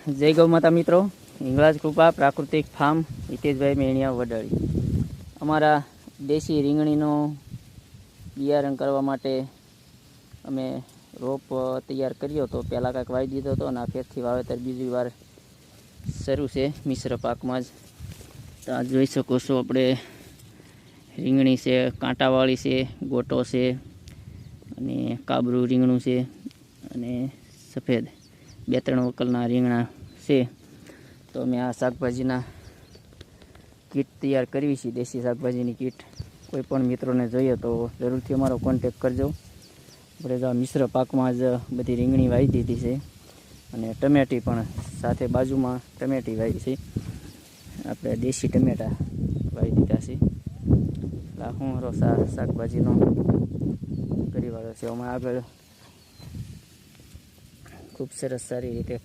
જય ગૌ માતા મિત્રો, હિંગળાજ કૃપા પ્રાકૃતિક ફાર્મ હિતેશભાઈ મેણિયા વડાળી. અમારા દેશી રીંગણીનો બિયારણ કરવા માટે અમે રોપ તૈયાર કર્યો હતો. પહેલાં કાંઈક વાવી દીધો હતો અને આ ફેરથી વાવેતર બીજી વાર શરૂ છે મિશ્ર પાકમાં જ. તો આ જોઈ શકો છો, આપણે રીંગણી છે, કાંટાવાળી છે, ગોટો છે અને કાબરું રીંગણું છે અને સફેદ 2-3 વકલના રીંગણા છે. તો અમે આ શાકભાજીના કીટ તૈયાર કરવી છે, દેશી શાકભાજીની કીટ. કોઈ પણ મિત્રોને જોઈએ તો જરૂરથી અમારો કોન્ટેક કરજો. આપણે તો મિશ્ર પાકમાં જ બધી રીંગણી વાવી દીધી છે અને ટમેટી પણ સાથે બાજુમાં ટમેટી વાવી છે. આપણે દેશી ટમેટા વાવી દીધા છે. હું મારો શાકભાજીનો કરી વાળો છે. અમે આગળ ખૂબ સરસ સારી રીતે